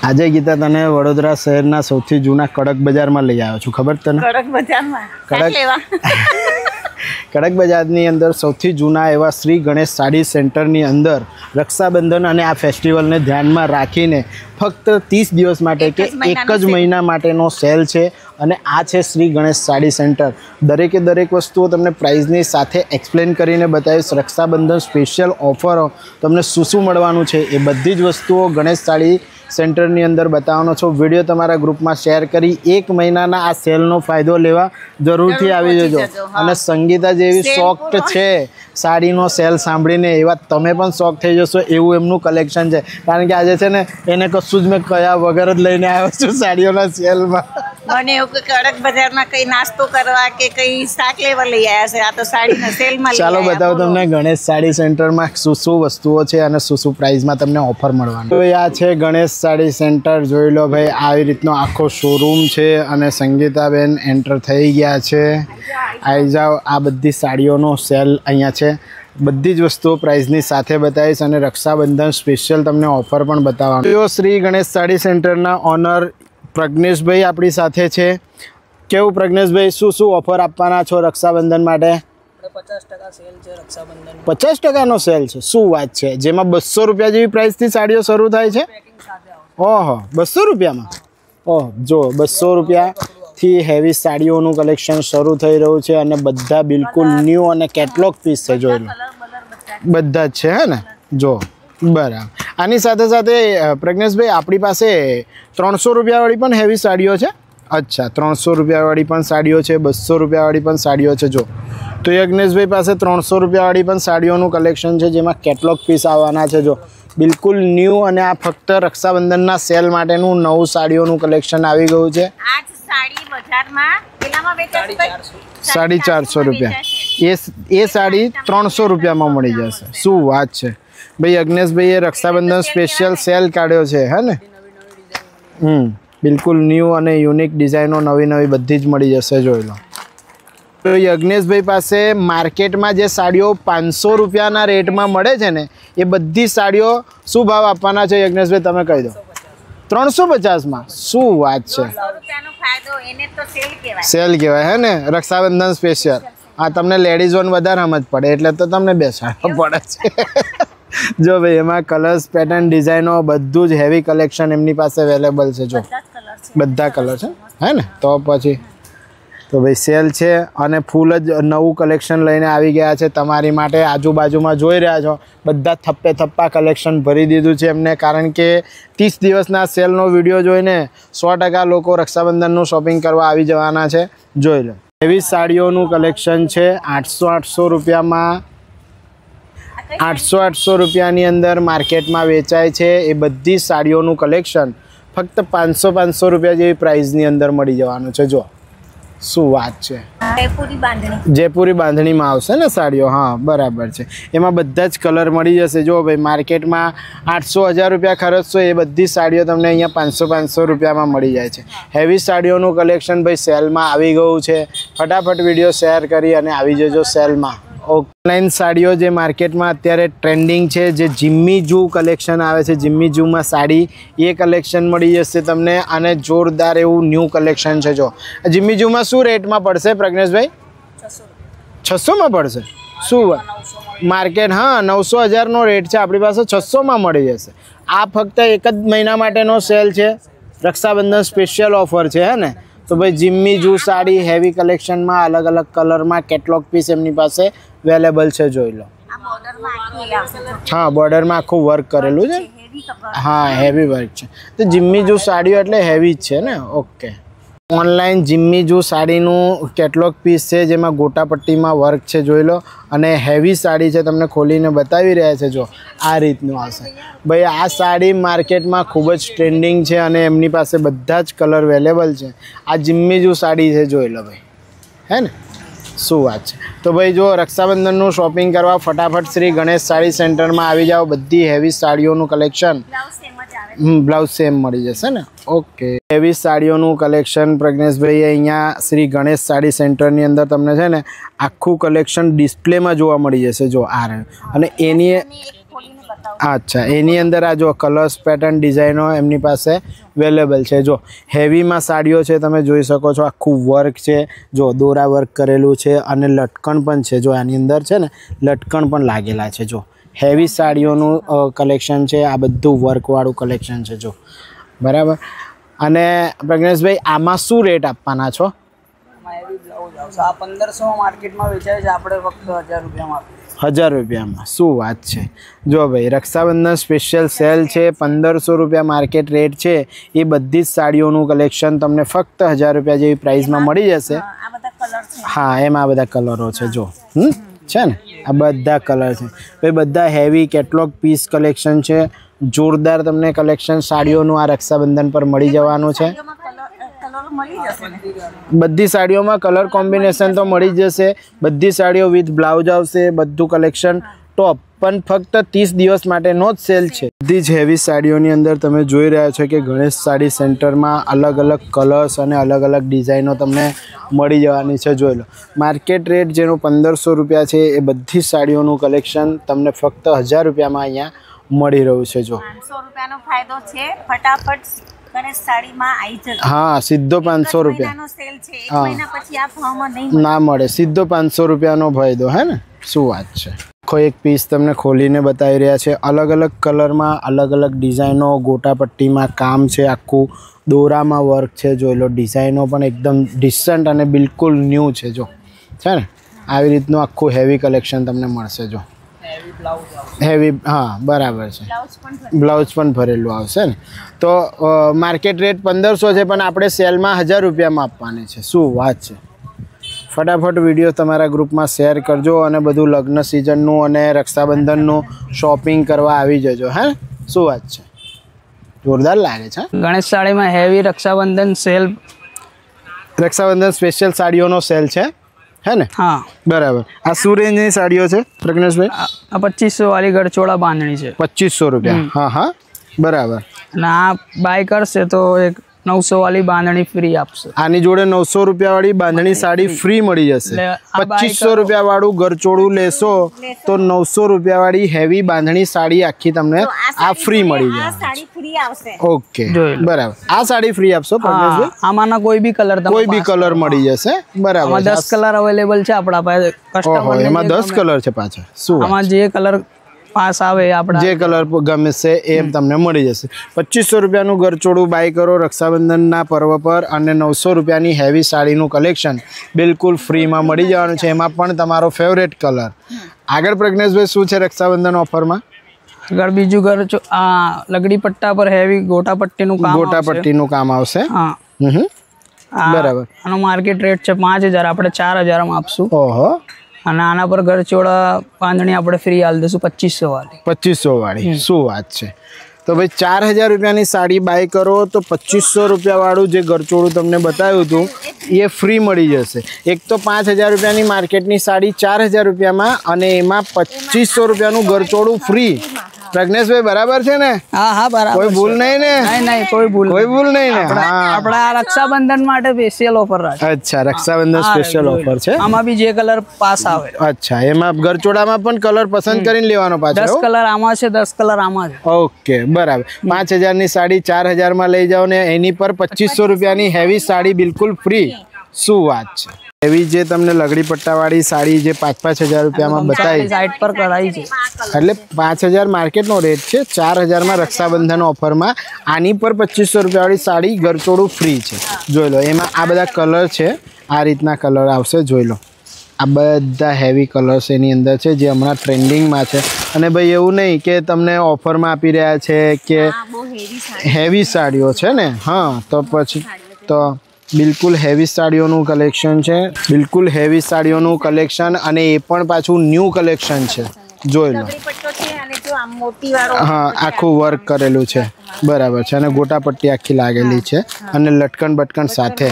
આજે ગીતા તને વડોદરા શહેરના સૌથી જૂના કડક બજારમાં લઈ આવ્યો છું, ખબર તને? કડક બજારમાં કડક બજારની અંદર સૌથી જૂના એવા શ્રી ગણેશ સાડી સેન્ટરની અંદર રક્ષાબંધન અને આ ફેસ્ટિવલને ધ્યાનમાં રાખીને ફક્ત 30 દિવસ માટે કે એક જ મહિના માટેનો સેલ છે અને આ છે શ્રી ગણેશ સાડી સેન્ટર. દરેકે દરેક વસ્તુઓ તમને પ્રાઇઝની સાથે એક્સપ્લેન કરીને બતાવીશ. રક્ષાબંધન સ્પેશિયલ ઓફરો તમને શું મળવાનું છે એ બધી જ વસ્તુઓ ગણેશ સાડી સેન્ટરની અંદર બતાવવાનો છો. વિડીયો તમારા ગ્રુપમાં શેર કરી એક મહિનાના આ સેલનો ફાયદો લેવા જરૂરથી આવી જજો. અને સંગીતા જેવી શોક્ડ છે સાડીનો સેલ સાંભળીને, એવા તમે પણ શોખ થઈ જશો એવું એમનું કલેક્શન છે. કારણ કે આજે છે ને એને કશું જ મેં કયા વગર જ લઈને આવ્યો છું સાડીઓના સેલમાં. મને એવું કે કડક બજારમાં કઈ નાસ્તો કરવા કે કઈ શાક લેવા લઈ આવ્યા છે, આ તો સાડીના સેલમાં. ચાલો બતાવો તમને ગણેશ સાડી સેન્ટરમાં શું વસ્તુઓ છે અને શું પ્રાઇઝમાં તમને ઓફર મળવાનું. તો આ છે ગણેશ સાડી સેન્ટર. જોઈ લો ભાઈ, આવી રીતનો આખો શોરૂમ છે અને સંગીતાબેન એન્ટર થઈ ગયા છે. આવી જાઓ, આ બધી સાડીઓનો સેલ અહીંયા છે. બધી જ વસ્તુઓ પ્રાઇઝની સાથે બતાવીશ અને રક્ષાબંધન સ્પેશિયલ તમને ઓફર પણ બતાવવાનું. તો શ્રી ગણેશ સાડી સેન્ટરના ઓનર પ્રજ્ઞેશભાઈ આપણી સાથે છે. કેવું પ્રજ્ઞેશભાઈ, શું ઓફર આપવાના છો રક્ષાબંધન માટે? 50% સેલ છે રક્ષાબંધન. 50%નો સેલ છે, શું વાત છે? જેમાં 200 રૂપિયા જેવી પ્રાઇસથી સાડીઓ શરૂ થાય છે. ઓહો, 200 રૂપિયામાં? ઓહ, જો 200 રૂપિયાથી હેવી સાડીઓનું કલેક્શન શરૂ થઈ રહ્યું છે અને બધા બિલકુલ ન્યૂ અને કેટલોગ પીસ છે. જોઈ લો, બધા જ છે હે ને? જો બરાબર. આની સાથે સાથે પ્રજ્ઞેશભાઈ આપણી પાસે 300 રૂપિયાવાળી પણ હેવી સાડીઓ છે. અચ્છા, 300 રૂપિયાવાળી પણ સાડીઓ છે, 200 રૂપિયાવાળી પણ સાડીઓ છે. જો તો યજ્ઞેશભાઈ પાસે 300 રૂપિયાવાળી પણ સાડીઓનું કલેક્શન છે જેમાં કેટલોગ પીસ આવવાના છે. જો બિલકુલ ન્યૂ અને આ ફક્ત રક્ષાબંધનના સેલ માટેનું નવું સાડીઓનું કલેક્શન આવી ગયું છે. આ સાડી બજારમાં કેટલામાં વેચાશે? 450 રૂપિયા. એ સાડી 300 રૂપિયામાં મળી જશે. શું વાત છે ભાઈ! યજ્ઞેશભાઈએ રક્ષાબંધન સ્પેશિયલ સેલ કાઢ્યો છે હે ને? બિલકુલ ન્યૂ અને યુનિક ડિઝાઇનો નવી બધી જ મળી જશે. જોઈ લો. તો યજ્ઞેશભાઈ પાસે માર્કેટમાં જે સાડીઓ 500 રૂપિયાના રેટમાં મળે છે ને, એ બધી સાડીઓ શું ભાવ આપવાના છે યજ્ઞેશભાઈ, તમે કહી દો. 350માં. શું વાત છે! સેલ કહેવાય હે ને? રક્ષાબંધન સ્પેશિયલ. હા, તમને લેડીઝોને વધારે સમજ પડે એટલે તો તમને બેસાડવા પડે છે. જો ભાઈ, એમાં કલર્સ, પેટર્ન, ડિઝાઇનો બધું જ હેવી કલેક્શન એમની પાસે અવેલેબલ છે. જો બધા કલર છે હે ને? તો પછી તો ભાઈ સેલ છે અને ફૂલ જ નવું કલેક્શન લઈને આવી ગયા છે તમારી માટે. આજુબાજુમાં જોઈ રહ્યા છો બધા થપ્પા કલેક્શન ભરી દીધું છે એમને, કારણ કે 30 દિવસના સેલનો વિડીયો જોઈને 100% લોકો રક્ષાબંધનનું શોપિંગ કરવા આવી જવાના છે. જોઈ લો, એવી સાડીઓનું કલેક્શન છે 800 રૂપિયામાં. 800 રૂપિયાની અંદર માર્કેટમાં વેચાય છે એ બધી સાડીઓનું કલેક્શન ફક્ત 500 રૂપિયા જેવી પ્રાઇઝની અંદર મળી જવાનું છે. જો શું વાત છે! જયપુરી બાંધણીમાં આવશે ને સાડીઓ? હા, બરાબર છે. એમાં બધા જ કલર મળી જશે. જો ભાઈ, માર્કેટમાં 800-1000 રૂપિયા ખર્ચશો એ બધી સાડીઓ તમને અહીંયા 500 રૂપિયામાં મળી જાય છે. હેવી સાડીઓનું કલેક્શન ભાઈ સેલમાં આવી ગયું છે. ફટાફટ વિડીયો શેર કરી અને આવી જજો સેલમાં. ઓનલાઈન સાડીઓ જે માર્કેટમાં અત્યારે ટ્રેન્ડિંગ છે, જે જિમ્મી જૂ કલેક્શન આવે છે, જિમ્મી જૂમાં સાડી, એ કલેક્શન મળી જશે તમને. અને જોરદાર એવું ન્યૂ કલેક્શન છે. જો જિમ્મી જૂમાં શું રેટમાં પડશે પ્રજ્ઞેશભાઈ? 600માં પડશે. શું માર્કેટ? હા, 900-1000નો રેટ છે, આપણી પાસે 600માં મળી જશે. આ ફક્ત એક જ મહિના માટેનો સેલ છે, રક્ષાબંધન સ્પેશિયલ ઓફર છે હે ને? તો ભાઈ, જિમ્મી જૂ સાડી હેવી કલેક્શનમાં અલગ અલગ કલરમાં કેટલોગ પીસ એમની પાસે અવેલેબલ છે. જોઈ લો. હા, બોર્ડરમાં આખું વર્ક કરેલું છે. હા, હેવી વર્ક છે. તો જિમ્મી જૂ સાડીઓ એટલે હેવી જ છે ને? ઓકે. ઓનલાઈન જિમ્મી જૂ સાડીનું કેટલોગ પીસ છે જેમાં ગોટાપટ્ટીમાં વર્ક છે. જોઈ લો. અને હેવી સાડી છે, તમને ખોલીને બતાવી રહ્યા છે. જો આ રીતનું આવશે ભાઈ. આ સાડી માર્કેટમાં ખૂબ જ ટ્રેન્ડિંગ છે અને એમની પાસે બધા જ કલર અવેલેબલ છે. આ જિમ્મી જૂ સાડી છે. જોઈ લો ભાઈ, હે ને? શું વાત છે! તો ભાઈ જો રક્ષાબંધનનું શોપિંગ કરવા ફટાફટ શ્રી ગણેશ સાડી સેન્ટરમાં આવી જાઓ. બધી હેવી સાડીઓનું કલેક્શન, બ્લાઉઝ સેમ મળી જશે ને? ઓકે. હેવી સાડીઓનું કલેક્શન પ્રજ્ઞેશભાઈએ અહીંયા શ્રી ગણેશ સાડી સેન્ટરની અંદર તમને છે ને આખું કલેક્શન ડિસ્પ્લેમાં જોવા મળી જશે. જો આ રહ્યું. અને એની અચ્છા, એની અંદર આ જો કલર્સ પેટર્ન ડિઝાઇનો એમની પાસે અવેલેબલ છે. જો હેવીમાં સાડીઓ છે, તમે જોઈ શકો છો આખું વર્ક છે, જો દોરા વર્ક કરેલું છે અને લટકણ પણ છે. જો આની અંદર છે ને લટકણ પણ લાગેલા છે. જો હેવી સાડીઓનું કલેક્શન છે, આ બધું વર્કવાળું કલેક્શન છે. જો બરાબર. અને પ્રજ્ઞેશભાઈ આમાં શું રેટ આપવાના છો? હેવી બ્લાઉઝ આવશે આ 1500 માર્કેટમાં વેચાય છે, આપણે ફક્ત 1000 રૂપિયામાં આપીએ. 1000 રૂપિયામાં. શું વાત છે. જો ભાઈ રક્ષાબંધન સ્પેશિયલ સેલ છે, 1500 રૂપિયા માર્કેટ રેટ છે. એ બધી જ સાડીઓનું કલેક્શન તમને ફક્ત 1000 રૂપિયા જેવી પ્રાઇસમાં મળી જશે. હા, એમાં આ બધા કલરો છે. જો છે ને આ બધા કલર છે ભાઈ, બધા હેવી કેટલોગ પીસ કલેક્શન છે. જોરદાર તમને કલેક્શન સાડીઓનું આ રક્ષાબંધન પર મળી જવાનું છે. બધી સાડીઓમાં કલર કોમ્બિનેશન તો મળી જશે. બધી સાડીઓ વિથ બ્લાઉઝ આવશે. બધું કલેક્શન ટોપ, પણ ફક્ત 30 દિવસ માટેનો જ સેલ છે. બધી જ હેવી સાડીઓની અંદર તમે જોઈ રહ્યા છો કે ગણેશ સાડી સેન્ટરમાં અલગ અલગ કલર્સ અને અલગ અલગ ડિઝાઇનો તમને મળી જવાની છે. જોઈ લો માર્કેટ રેટ જેનું 1500 રૂપિયા છે, એ બધી સાડીઓનું કલેક્શન તમને ફક્ત 1000 રૂપિયામાં અહીંયા મળી રહ્યું છે. જો 500 રૂપિયાનો ફાયદો છે, ફટાફટ ગણેશ સાડીમાં આવી જશે. હા, સીધો 500 રૂપિયા સેલ છે, 1 મહિના પછી આ ભાવમાં નહીં ના મળે. સીધો 500 રૂપિયાનો ફાયદો, હે ને? શું વાત છે. આખો એક પીસ તમને ખોલીને બતાવી રહ્યા છે. અલગ અલગ કલરમાં અલગ અલગ ડિઝાઇનો, ગોટાપટ્ટીમાં કામ છે, આખું દોરામાં વર્ક છે. જોઈ લો ડિઝાઇનો પણ એકદમ ડિસન્ટ અને બિલકુલ ન્યૂ છે. જો છે ને આવી રીતનું આખું હેવી કલેક્શન તમને મળશે. જો હેવી, હા બરાબર છે. બ્લાઉઝ પણ ભરેલું આવશે ને. તો માર્કેટ રેટ 1500 છે, પણ આપણે સેલમાં 1000 રૂપિયામાં આપવાની છે. શું વાત છે. ફટાફટ વિડીયો તમારા ગ્રુપમાં શેર કરજો અને બધું લગ્ન સિઝનનું અને રક્ષાબંધનનું શોપિંગ કરવા આવી જજો. હે, શું વાત છે. જોરદાર લાગે છે. ગણેશ સાડીમાં heavy Rakshabandhan sale, Rakshabandhan special સાડીઓનો સેલ છે, હે ને? હા બરાબર. આ શું રેન્જની સાડીઓ છે પ્રજ્ઞેશભાઈ? આ 2500 વાળી ગરચોળા બાંધણી છે. 2500 રૂપિયા. હા હા, બરાબર. અને આ બાય કરશે તો એક 900 વાળી બાંધણી ફ્રી આપશે. આની જોડે 900 રૂપિયા વાળી બાંધણી સાડી ફ્રી મળી જશે. 2500 રૂપિયા વાળું ગરચોળું લેશો તો 900 રૂપિયા વાળી હેવી બાંધણી સાડી આખી તમને આ ફ્રી મળી જશે. ઓકે, બરાબર. આ સાડી ફ્રી આપશો પ્રજ્ઞેશભાઈ? આમાંના કોઈ બી કલર, કોઈ બી કલર મળી જશે. બરાબર. 10 કલર અવેલેબલ છે આપણા પાસે. ઓહો, એમાં 10 કલર છે પાછા. શું આમાં જે કલર પાસ આવે આપણે જે કલર ગમે છે એમ તમને મળી જશે. 2500 રૂપિયાનું ગરચોળું બાય કરો રક્ષાબંધનના પર્વ પર અને 900 રૂપિયાની હેવી સાડીનું કલેક્શન બિલકુલ ફ્રીમાં મળી જવાનું છે. એમાં પણ તમારો ફેવરેટ કલર. આગળ પ્રજ્ઞેશભાઈ શું છે રક્ષાબંધન ઓફરમાં? આગળ બીજું આ લગડી પટ્ટા પર હેવી ગોટાપટ્ટીનું કામ, ગોટાપટ્ટીનું કામ આવશે. હા, બરાબર. આનો માર્કેટ રેટ છે 5000, આપણે 4000 માં આપશું. ઓહો. અને આના પર ગરચોળા બાંધણી આપણે ફ્રી આલ દઈશું 2500 વાળી. 2500 વાળી. શું વાત છે. તો ભાઈ 4000 રૂપિયાની સાડી બાય કરો તો 2500 રૂપિયા વાળું જે ગરચોળું તમને બતાવ્યું હતું એ ફ્રી મળી જશે. એક તો 5000 રૂપિયાની માર્કેટની સાડી 4000 રૂપિયામાં અને એમાં 2500 રૂપિયાનું ગરચોળું ફ્રી. પ્રજ્ઞેશભાઈ બરાબર છે ને? હા હા બરાબર. કોઈ ભૂલ નહીં ને? નહીં, કોઈ ભૂલ નહીં ને? આપણે આ રક્ષાબંધન માટે સ્પેશિયલ ઓફર રાખી. અચ્છા, રક્ષાબંધન સ્પેશિયલ ઓફર છે. આમાં બી જે કલર પાસ આવે. અચ્છા, એમાં ગરચોળામાં પણ કલર પસંદ કરીને લેવાનો પાછો. 10 કલર આમાં છે, 10 કલર આમાં છે. ઓકે, બરાબર. 5000 ની સાડી 4000 માં લઈ જાઓ ને એની પર 2500 રૂપિયાની હેવી સાડી બિલકુલ ફ્રી. શું વાત છે. એવી જે તમને લગડી પટ્ટાવાળી સાડી જે 5-5000 રૂપિયામાં બતાવી સાઈડ પર કરાઈ છે, એટલે 5000 માર્કેટનો રેટ છે, 4000માં રક્ષાબંધન ઓફરમાં આની પર 2500 રૂપિયાવાળી સાડી ગરચોળું ફ્રી છે. જોઈ લો, એમાં આ બધા કલર છે, આ રીતના કલર આવશે. જોઈ લો, આ બધા હેવી કલર્સ એની અંદર છે જે હમણાં ટ્રેન્ડિંગમાં છે. અને ભાઈ એવું નહીં કે તમને ઓફરમાં આપી રહ્યા છે કે હેવી સાડીઓ છે ને, હા, તો પછી તો બિલકુલ હેવી સાડીઓનું કલેક્શન છે, બિલકુલ હેવી સાડીઓનું કલેક્શન, અને એ પણ પાછું ન્યૂ કલેક્શન છે. જોઈ લો, હા, આખું વર્ક કરેલું છે, બરાબર છે, અને ગોટાપટ્ટી આખી લાગેલી છે અને લટકન બટકન સાથે.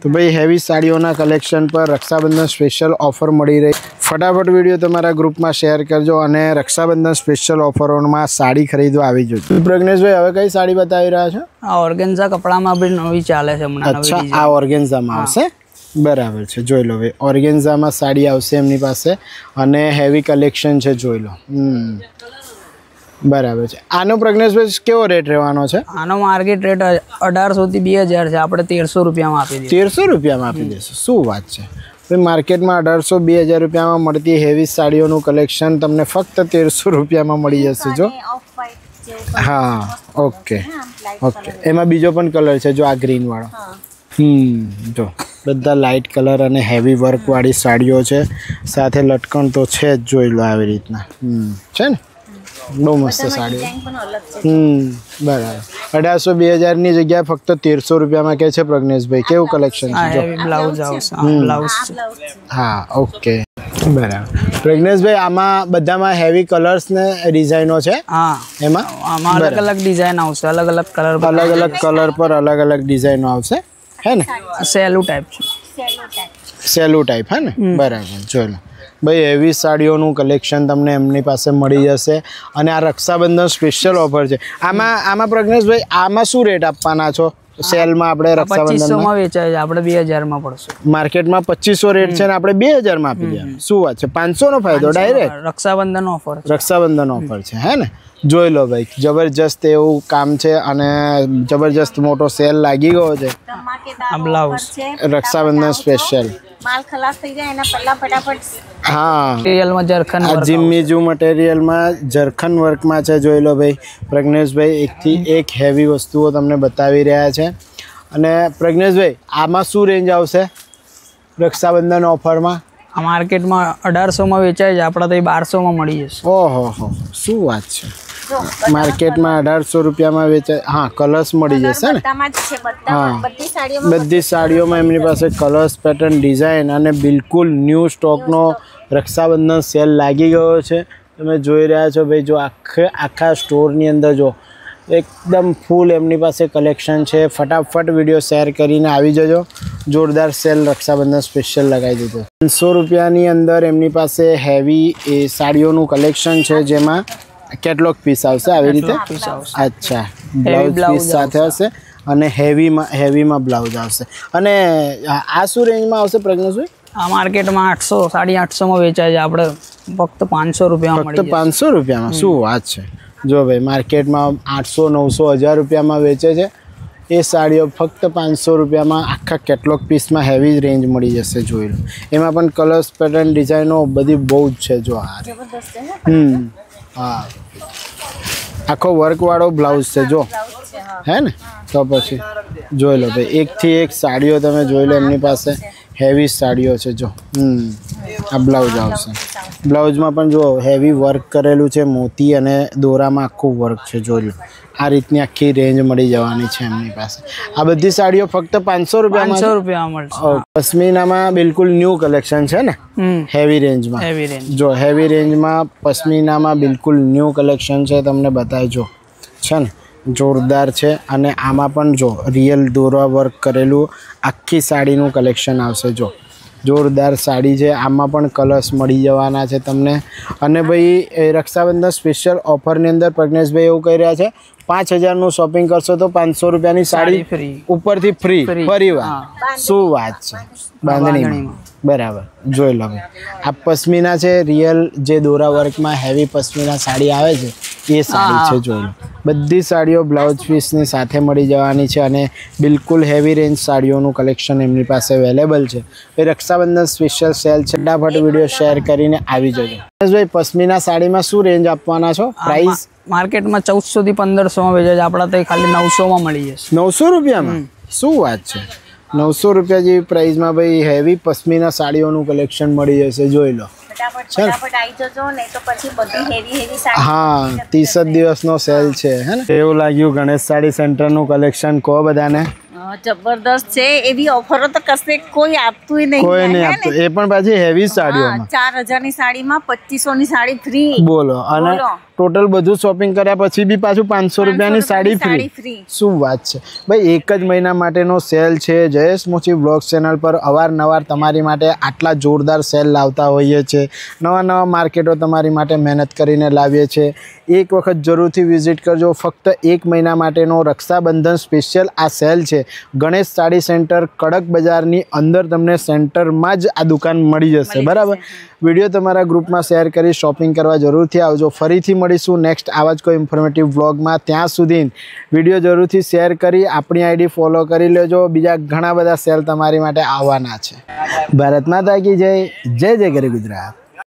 તો ભાઈ હેવી સાડીઓના કલેક્શન પર રક્ષાબંધન સ્પેશિયલ ઓફર મળી રહી. ફટાફટ વિડીયો તમારા ગ્રુપમાં શેર કરજો અને રક્ષાબંધન સ્પેશિયલ ઓફરોમાં સાડી ખરીદવા આવી જજો. પ્રજ્ઞેશભાઈ, હવે કઈ સાડી બતાવી રહ્યા છો? આ ઓર્ગેન્ઝા કપડામાં બી નવી ચાલે છે હમણાં. અચ્છા, આ ઓર્ગેન્ઝામાં આવશે, બરાબર છે. જોઈ લો ભાઈ, ઓર્ગેન્ઝામાં સાડી આવશે એમની પાસે અને હેવી કલેક્શન છે. જોઈ લો, બરાબર છે. આનો પ્રજ્ઞેશભાઈ કેવો રેટ રહેવાનો છે? આનો માર્કેટ રેટ 1800 થી 2000 છે, આપણે 1300 રૂપિયામાં આપી દઈએ. 1300 રૂપિયામાં આપી દેશો? શું વાત છે ભાઈ, માર્કેટમાં 1800-2000 રૂપિયામાં મળતી હેવી સાડીઓનું કલેક્શન તમને ફક્ત 1300 રૂપિયામાં મળી જશે. જો હા, ઓકે ઓકે. એમાં બીજો પણ કલર છે જો, આ ગ્રીન વાળો. જો બધા લાઇટ કલર અને હેવી વર્ક વાળી સાડીઓ છે, સાથે લટકણ તો છે જ, જોઈ લો આવી રીતના. છે ને, બહુ મસ્ત સાડી. બરાબર. 1800-2000 ની જગ્યાએ ફક્ત 1300 રૂપિયામાં કે છે પ્રજ્ઞેશભાઈ. કેવું કલેક્શન છે? બ્લાઉઝ આવશે, બ્લાઉઝ. હા, ઓકે બરાબર. પ્રજ્ઞેશભાઈ આમાં બધામાં હેવી કલર્સ ને ડિઝાઇનો છે? હા, આમાં અલગ અલગ ડિઝાઇન આવશે, અલગ અલગ કલર પર અલગ અલગ ડિઝાઇનો આવશે, હે ને? સેલુ ટાઈપ છે, સેલુ ટાઈપ, હે ને? બરાબર. જોઈ લો ભાઈ, હેવી સાડીઓનું કલેક્શન તમને એમની પાસે મળી જશે. અને આ રક્ષાબંધન સ્પેશિયલ ઓફર છે. આમાં પ્રજ્ઞેશભાઈ આમાં શું રેટ આપવાના છો સેલમાં? આપણે રક્ષાબંધનમાં વેચાય છે, આપણે 2000 માં પડશે. માર્કેટમાં 2500 રેટ છે ને આપણે 2000 માં આપી દઈએ. શું વાત છે, 500 નો ફાયદો ડાયરેક્ટ. રક્ષાબંધન ઓફર છે, હે ને? જોઈ લો ભાઈ, જબરજસ્ત એવું કામ છે અને જબરજસ્ત મોટો સેલ લાગી ગયો છે. રક્ષાબંધન સ્પેશિયલ માલ ખલાસ થઈ જાય એના પહેલા ફટાફટ. હા, મટીરીયલમાં જરખન વર્ક, જીમીજુ મટીરીયલમાં જરખન વર્કમાં છે. જોઈ લો ભાઈ, પ્રજ્ઞેશભાઈ એકથી એક હેવી વસ્તુઓ તમને બતાવી રહ્યા છે. અને પ્રજ્ઞેશભાઈ આમાં શું રેન્જ આવશે રક્ષાબંધન ઓફરમાં? આ માર્કેટમાં 1800 માં વેચાય છે, આપણા તો 1200 માં મળી જશે. ઓહો, શું વાત છે. માર્કેટમાં 1800 રૂપિયામાં વેચાય. હા, કલર્સ મળી જશે ને? બધી સાડીઓમાં એમની પાસે કલર્સ, પેટર્ન, ડિઝાઇન અને બિલકુલ ન્યૂ સ્ટોકનો રક્ષાબંધન સેલ લાગી ગયો છે. તમે જોઈ રહ્યા છો ભાઈ, જો આખા સ્ટોરની અંદર જો એકદમ ફૂલ એમની પાસે કલેક્શન છે. ફટાફટ વિડીયો શેર કરીને આવી જજો. જોરદાર સેલ રક્ષાબંધન સ્પેશિયલ લગાવી દીધો. 500 રૂપિયાની અંદર એમની પાસે હેવી સાડીઓનું કલેક્શન છે, જેમાં કેટલોગ પીસ આવશે આવી રીતે. અચ્છા, બ્લાઉઝ પીસ સાથે હશે અને હેવીમાં બ્લાઉઝ આવશે. અને આ શું રેન્જમાં આવશે પ્રજ્ઞેશભાઈ? આ માર્કેટમાં 800-850 માં વેચાય છે, આપણે ફક્ત 500 રૂપિયામાં. ફક્ત 500 રૂપિયામાં? શું વાત છે. જો ભાઈ, માર્કેટમાં 800-900-1000 રૂપિયામાં વેચે છે એ સાડીઓ ફક્ત 500 રૂપિયામાં આખા કેટલોગ પીસમાં હેવી રેન્જ મળી જશે. જોઈ લો, એમાં પણ કલર્સ, પેટર્ન, ડિઝાઇનો બધી બહુ જ છે. જો હા, આખો વર્કવાળો બ્લાઉઝ છે જો, હે ને? તો પછી જોઈ લો ભાઈ, એકથી એક સાડીઓ તમે જોઈ લો એમની પાસે હેવી સાડીઓ છે. જો આ બ્લાઉઝ આવશે. બ્લાઉઝમાં પણ જો હેવી વર્ક કરેલું છે, મોતી અને દોરામાં આખું વર્ક છે. જોઈ લો, આ રીતની આખી રેન્જ મળી જવાની છે એમની પાસે. આ બધી સાડીઓ ફક્ત 500 રૂપિયામાં મળશે. પશ્મિનામાં બિલકુલ ન્યૂ કલેક્શન છે ને, હેવી રેન્જમાં. જો હેવી રેન્જમાં પશ્મિનામાં બિલકુલ ન્યૂ કલેક્શન છે, તમને બતાવજો, છે ને? જોરદાર છે. અને આમાં પણ જો રિયલ દોરા વર્ક કરેલું આખી સાડીનું કલેક્શન આવશે. જો જોરદાર સાડી છે, આમાં પણ કલર્સ મળી જવાના છે તમને. અને ભાઈ, રક્ષાબંધન સ્પેશિયલ ઓફરની અંદર પ્રજ્ઞેશભાઈ એવું કહી રહ્યા છે 5000નું શોપિંગ કરશો તો 500 રૂપિયાની સાડી ઉપરથી ફ્રી. ફરીવાર શું વાત છે, બાંધણીમાં. બરાબર. જોઈ લો, આ પશ્મિના છે, રિયલ જે દોરા વર્કમાં હેવી પશ્મિના સાડી આવે છે એ સાડી છે. જોઈ લો, બધી સાડીઓ બ્લાઉઝ પીસની સાથે મળી જવાની છે અને બિલકુલ હેવી રેન્જ સાડીઓનું કલેક્શન એમની પાસે અવેલેબલ છે. એ રક્ષાબંધન સ્પેશિયલ સેલ છે. ફટાફટ વિડીયો શેર કરીને આવી જજો. ભાઈ, પશ્મિના સાડીમાં શું રેન્જ આપવાના છો? પ્રાઇસ માર્કેટમાં 1400 થી 1500 માં વેચાય છે, આપણા તો ખાલી 900 માં મળી જશે. 900 રૂપિયામાં? શું વાત છે. 900 રૂપિયા જેવી પ્રાઇસમાં ભાઈ હેવી પશ્મિના સાડીઓનું કલેક્શન મળી જશે. જોઈ લો, હા, 30 દિવસનો સેલ છે, હે ને? એવું લાગ્યું ગણેશ સાડી સેન્ટરનું કલેક્શન કહો બધાને. જબરદસ્ત છે. એવી ઓફરો તો કશે કોઈ આપતું નહીં. કોઈ નહીં આપતું, એ પણ પાછી હેવી સાડીઓમાં. 4000 ની સાડીમાં 2500 ની સાડી ફ્રી. બોલો, અને ટોટલ બધું શોપિંગ કર્યા પછી બી પાછું 500 રૂપિયાની સાડી ફ્રી. શું વાત છે ભાઈ. એક જ મહિના માટેનો સેલ છે. જયેશ મોચી બ્લોગ ચેનલ પર અવારનવાર તમારી માટે આટલા જોરદાર સેલ લાવતા હોઈએ છીએ. નવા માર્કેટો તમારી માટે મહેનત કરીને લાવીએ છીએ. એક વખત જરૂરથી વિઝિટ કરજો. ફક્ત એક મહિના માટેનો રક્ષાબંધન સ્પેશિયલ આ સેલ છે. ગણેશ સાડી સેન્ટર કડક બજારની અંદર તમને સેન્ટરમાં જ આ દુકાન મળી જશે. બરાબર. વિડીયો તમારા ગ્રુપમાં શેર કરી શોપિંગ કરવા જરૂરથી આવજો. ફરીથી મળીશું નેક્સ્ટ આવા જ કોઈ ઇન્ફોર્મેટિવ વ્લોગમાં. ત્યાં સુધી વિડીયો જરૂરથી શેર કરી આપણી આઈડી ફોલો કરી લેજો. બીજા ઘણા બધા સેલ તમારી માટે આવવાના છે. ભારત માતા કી જય. જય જય ગરી ગુજરાત.